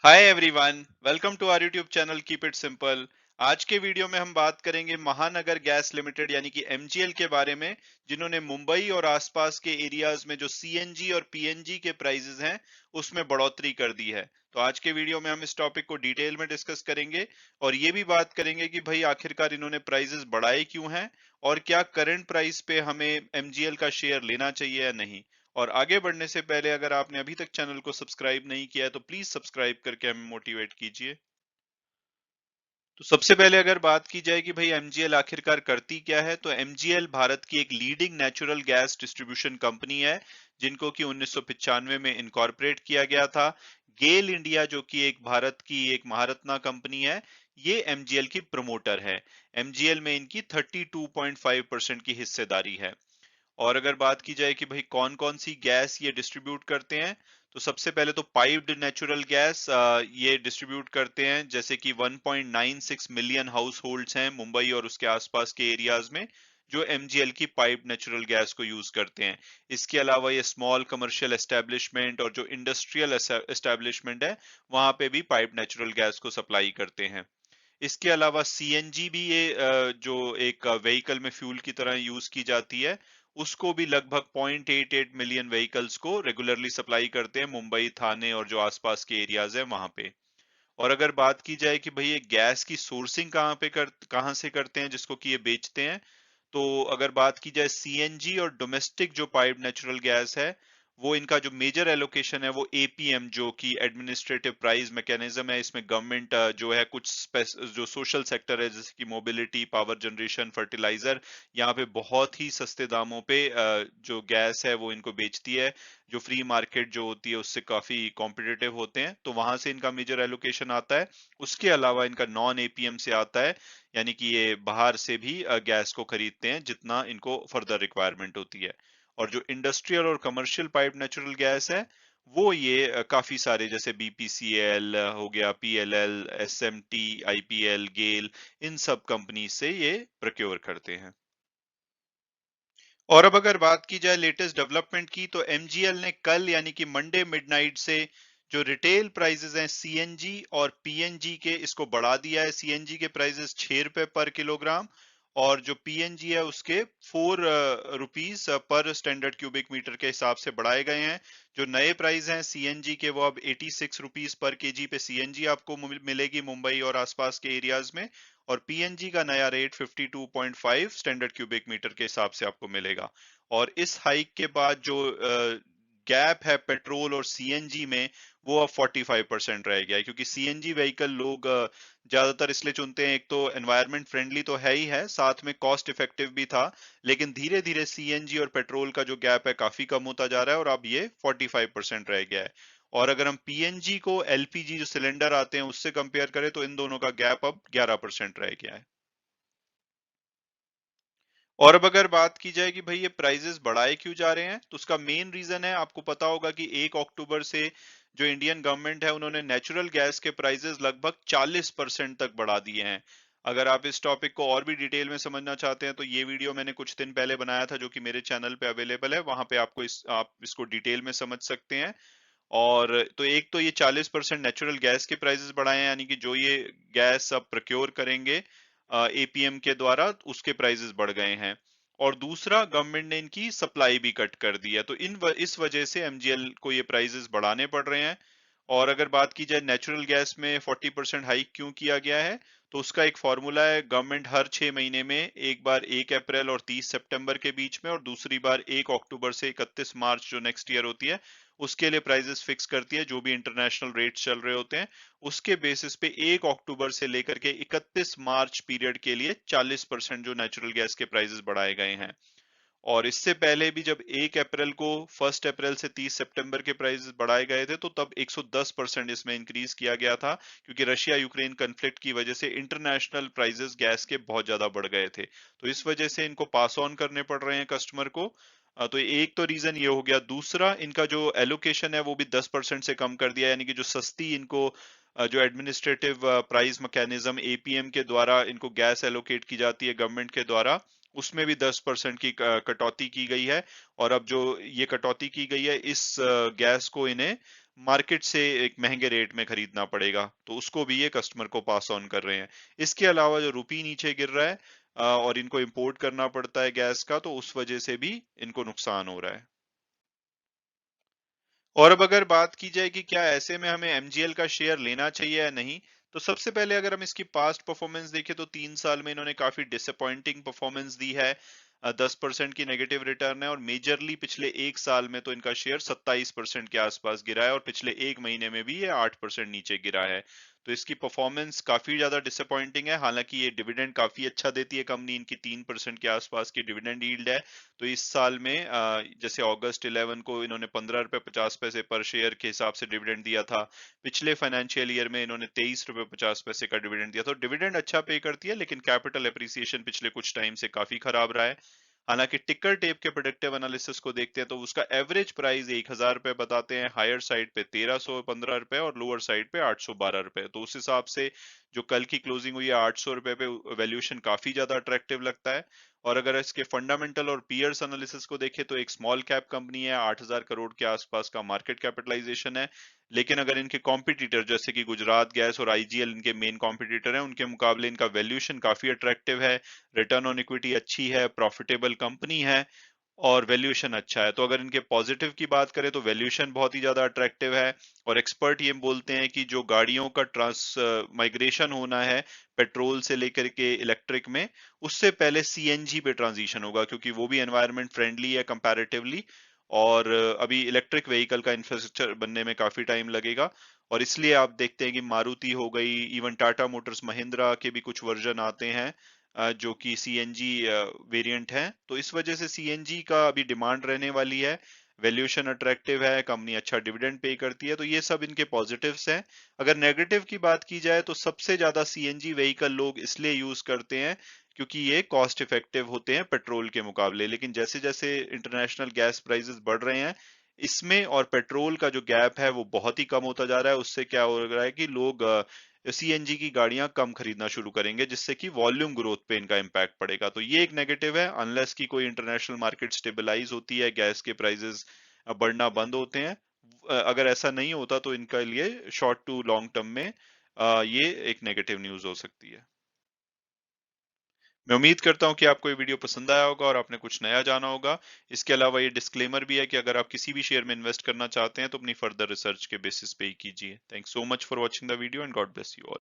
Hi everyone, welcome to our YouTube channel keep it simple. आज के video में हम बात करेंगे महानगर गैस लिमिटेड यानी कि एमजीएल के बारे में, जिन्होंने मुंबई और आसपास के एरियाज में जो सीएनजी और पीएनजी के प्राइसेस हैं उसमें बढ़ोतरी कर दी है। तो आज के वीडियो में हम इस टॉपिक को डिटेल में डिस्कस करेंगे और ये भी बात करेंगे कि भाई आखिरकार इन्होंने प्राइसेस बढ़ाए क्यों हैं और क्या करंट प्राइस पे हमें एमजीएल का शेयर लेना चाहिए या नहीं। और आगे बढ़ने से पहले अगर आपने अभी तक चैनल को सब्सक्राइब नहीं किया है तो प्लीज सब्सक्राइब करके हमें मोटिवेट कीजिए। तो सबसे पहले अगर बात की जाए कि भाई एमजीएल आखिरकार करती क्या है, तो एमजीएल भारत की एक leading natural gas distribution company है, जिनको कि 1995 में इनकॉर्पोरेट किया गया था। गेल इंडिया जो कि एक भारत की एक महारत्ना कंपनी है, ये एमजीएल की प्रमोटर है। एमजीएल में इनकी 32.5% की हिस्सेदारी है। और अगर बात की जाए कि भाई कौन कौन सी गैस ये डिस्ट्रीब्यूट करते हैं, तो सबसे पहले तो पाइप्ड नेचुरल गैस ये डिस्ट्रीब्यूट करते हैं, जैसे कि 1.96 मिलियन हाउस होल्ड्स हैं मुंबई और उसके आसपास के एरियाज में जो एमजीएल की पाइप्ड नेचुरल गैस को यूज करते हैं। इसके अलावा ये स्मॉल कमर्शियल एस्टेब्लिशमेंट और जो इंडस्ट्रियल एस्टेब्लिशमेंट है, वहां पे भी पाइप्ड नेचुरल गैस को सप्लाई करते हैं। इसके अलावा सीएनजी भी ये जो एक व्हीकल में फ्यूल की तरह यूज की जाती है, उसको भी लगभग 0.88 मिलियन व्हीकल्स को रेगुलरली सप्लाई करते हैं मुंबई, थाने और जो आसपास के एरियाज है वहां पे। और अगर बात की जाए कि भाई ये गैस की सोर्सिंग कहाँ से करते हैं जिसको कि ये बेचते हैं, तो अगर बात की जाए सीएनजी और डोमेस्टिक जो पाइप्ड नेचुरल गैस है, वो इनका जो मेजर एलोकेशन है वो एपीएम जो कि एडमिनिस्ट्रेटिव प्राइस मैकेनिज्म है। इसमें गवर्नमेंट जो है कुछ जो सोशल सेक्टर है जैसे कि मोबिलिटी, पावर जनरेशन, फर्टिलाइजर, यहाँ पे बहुत ही सस्ते दामों पे जो गैस है वो इनको बेचती है, जो फ्री मार्केट जो होती है उससे काफी कॉम्पिटिटिव होते हैं, तो वहां से इनका मेजर एलोकेशन आता है। उसके अलावा इनका नॉन एपीएम से आता है, यानी कि ये बाहर से भी गैस को खरीदते हैं जितना इनको फर्दर रिक्वायरमेंट होती है। और जो इंडस्ट्रियल और कमर्शियल पाइप नेचुरल गैस है, वो ये काफी सारे जैसे बीपीसीएल हो गया, पीएलएल, एसएमटी, आईपीएल, गेल, इन सब कंपनी से ये प्रोक्योर करते हैं। और अब अगर बात की जाए लेटेस्ट डेवलपमेंट की, तो एमजीएल ने कल यानी कि मंडे मिडनाइट से जो रिटेल प्राइसेस हैं सीएनजी और पीएनजी के, इसको बढ़ा दिया है। सीएनजी के प्राइसेस 6 रुपए पर किलोग्राम और जो पीएनजी है उसके 4 rupees per standard cubic metre के हिसाब से बढ़ाए गए हैं। जो नए प्राइस हैं सीएनजी के, वो अब 86 रुपीज पर केजी पे सीएनजी आपको मिलेगी मुंबई और आसपास के एरियाज में। और पीएनजी का नया रेट 52.5 स्टैंडर्ड क्यूबिक मीटर के हिसाब से आपको मिलेगा। और इस हाइक के बाद जो गैप है पेट्रोल और सीएनजी में, वो अब 45% रह गया है, क्योंकि सीएनजी व्हीकल लोग ज्यादातर इसलिए चुनते हैं, एक तो एनवायरमेंट फ्रेंडली तो है ही है, साथ में कॉस्ट इफेक्टिव भी था। लेकिन धीरे धीरे सीएनजी और पेट्रोल का जो गैप है काफी कम होता जा रहा है और अब ये 45% रह गया है। और अगर हम पीएनजी को एलपीजी जो सिलेंडर आते हैं उससे कंपेयर करें, तो इन दोनों का गैप अब 11% रह गया है। और अब अगर बात की जाए कि भाई ये प्राइजेस बढ़ाए क्यों जा रहे हैं, तो उसका मेन रीजन है, आपको पता होगा कि 1 अक्टूबर से जो इंडियन गवर्नमेंट है उन्होंने नेचुरल गैस के प्राइजेस लगभग 40% तक बढ़ा दिए हैं। अगर आप इस टॉपिक को और भी डिटेल में समझना चाहते हैं, तो ये वीडियो मैंने कुछ दिन पहले बनाया था जो कि मेरे चैनल पे अवेलेबल है, वहां पे आपको आप इसको डिटेल में समझ सकते हैं। और तो एक तो ये 40% नेचुरल गैस के प्राइसेस बढ़ाए हैं, यानी कि जो ये गैस अब प्रोक्योर करेंगे एपीएम के द्वारा, उसके प्राइसेस बढ़ गए हैं। और दूसरा, गवर्नमेंट ने इनकी सप्लाई भी कट कर दी है, तो इस वजह से एमजीएल को ये प्राइसेस बढ़ाने पड़ रहे हैं। और अगर बात की जाए नेचुरल गैस में 40% हाइक क्यों किया गया है, तो उसका एक फॉर्मूला है। गवर्नमेंट हर 6 महीने में एक बार 1 अप्रैल और 30 सितंबर के बीच में, और दूसरी बार 1 अक्टूबर से 31 मार्च जो नेक्स्ट ईयर होती है, उसके लिए प्राइजेस फिक्स करती है। जो भी इंटरनेशनल रेट्स चल रहे होते हैं, उसके बेसिस पे 1 अक्टूबर से लेकर के 31 मार्च पीरियड के लिए 40% जो नेचुरल गैस के प्राइसेस बढ़ाए गए हैं। और इससे पहले भी जब 1 अप्रैल को 1 अप्रैल से 30 सितंबर के प्राइसेस बढ़ाए गए थे, तो तब 110% इसमें इंक्रीज किया गया था, क्योंकि रशिया यूक्रेन कन्फ्लिक्ट की वजह से इंटरनेशनल प्राइसेस गैस के बहुत ज्यादा बढ़ गए थे, तो इस वजह से इनको पास ऑन करने पड़ रहे हैं कस्टमर को। तो एक तो रीजन ये हो गया। दूसरा, इनका जो एलोकेशन है वो भी 10% से कम कर दिया, यानी कि जो सस्ती इनको जो एडमिनिस्ट्रेटिव प्राइस मैकेनिज्म एपीएम के द्वारा इनको गैस एलोकेट की जाती है गवर्नमेंट के द्वारा, उसमें भी 10% की कटौती की गई है। और अब जो ये कटौती की गई है, इस गैस को इन्हें मार्केट से एक महंगे रेट में खरीदना पड़ेगा, तो उसको भी ये कस्टमर को पास ऑन कर रहे हैं। इसके अलावा जो रुपी नीचे गिर रहा है और इनको इंपोर्ट करना पड़ता है गैस का, तो उस वजह से भी इनको नुकसान हो रहा है। और अब अगर बात की जाए कि क्या ऐसे में हमें एमजीएल का शेयर लेना चाहिए या नहीं, तो सबसे पहले अगर हम इसकी पास्ट परफॉर्मेंस देखें तो 3 साल में इन्होंने काफी डिसअपॉइंटिंग परफॉर्मेंस दी है। 10% की नेगेटिव रिटर्न है और मेजरली पिछले 1 साल में तो इनका शेयर 27% के आसपास गिरा है और पिछले 1 महीने में भी ये 8% नीचे गिरा है। तो इसकी परफॉर्मेंस काफी ज्यादा डिसअपॉइंटिंग है। हालांकि ये डिविडेंड काफी अच्छा देती है कंपनी, इनकी 3% के आसपास की डिविडेंड यील्ड है। तो इस साल में जैसे अगस्त 11 को इन्होंने 15 रुपए 50 पैसे पर शेयर के हिसाब से डिविडेंड दिया था। पिछले फाइनेंशियल ईयर में इन्होंने 23 रुपए 50 पैसे का डिविडेंड दिया। तो डिविडेंड अच्छा पे करती है, लेकिन कैपिटल एप्रिसिएशन पिछले कुछ टाइम से काफी खराब रहा है। हालांकि टिकर टेप के प्रोडक्टिव एनालिसिस को देखते हैं तो उसका एवरेज प्राइस 1,000 रुपए बताते हैं, हायर साइड पे 1,315 रुपए और लोअर साइड पे 812 रुपए। तो उस हिसाब से जो कल की क्लोजिंग हुई है 800 रुपए पे, वैल्यूएशन काफी ज्यादा अट्रैक्टिव लगता है। और अगर इसके फंडामेंटल और पीयर्स एनालिसिस को देखें तो एक स्मॉल कैप कंपनी है, 8,000 करोड़ के आसपास का मार्केट कैपिटलाइजेशन है। लेकिन अगर इनके कॉम्पिटिटर जैसे कि गुजरात गैस और आईजीएल इनके मेन कॉम्पिटिटर हैं, उनके मुकाबले इनका वैल्यूएशन काफी अट्रैक्टिव है, रिटर्न ऑन इक्विटी अच्छी है, प्रॉफिटेबल कंपनी है और वैल्यूएशन अच्छा है। तो अगर इनके पॉजिटिव की बात करें तो वैल्यूएशन बहुत ही ज्यादा अट्रैक्टिव है। और एक्सपर्ट ये बोलते हैं कि जो गाड़ियों का ट्रांस माइग्रेशन होना है पेट्रोल से लेकर के इलेक्ट्रिक में, उससे पहले सीएनजी पे ट्रांजिशन होगा, क्योंकि वो भी एनवायरनमेंट फ्रेंडली है कंपैरेटिवली। और अभी इलेक्ट्रिक व्हीकल का इंफ्रास्ट्रक्चर बनने में काफी टाइम लगेगा। और इसलिए आप देखते हैं कि मारुति हो गई, इवन टाटा मोटर्स महिंद्रा के भी कुछ वर्जन आते हैं जो कि सीएनजी वेरिएंट है। तो इस वजह से सीएनजी का अभी डिमांड रहने वाली है, वैल्यूएशन अट्रैक्टिव है, कंपनी अच्छा डिविडेंड पे करती है। तो ये सब इनके पॉजिटिव्स हैं। अगर नेगेटिव की बात की जाए तो सबसे ज्यादा सीएनजी व्हीकल लोग इसलिए यूज करते हैं क्योंकि ये कॉस्ट इफेक्टिव होते हैं पेट्रोल के मुकाबले। लेकिन जैसे जैसे इंटरनेशनल गैस प्राइसेस बढ़ रहे हैं, इसमें और पेट्रोल का जो गैप है वो बहुत ही कम होता जा रहा है। उससे क्या हो रहा है कि लोग सीएनजी की गाड़ियां कम खरीदना शुरू करेंगे, जिससे कि वॉल्यूम ग्रोथ पे इनका इम्पैक्ट पड़ेगा। तो ये एक नेगेटिव है, अनलेस की कोई इंटरनेशनल मार्केट स्टेबलाइज होती है, गैस के प्राइसेस बढ़ना बंद होते हैं। अगर ऐसा नहीं होता तो इनका लिए शॉर्ट टू लॉन्ग टर्म में ये एक नेगेटिव न्यूज हो सकती है। मैं उम्मीद करता हूं कि आपको ये वीडियो पसंद आया होगा और आपने कुछ नया जाना होगा। इसके अलावा ये डिस्क्लेमर भी है कि अगर आप किसी भी शेयर में इन्वेस्ट करना चाहते हैं तो अपनी फर्दर रिसर्च के बेसिस पे ही कीजिए। Thanks so much for watching the video and God bless you all.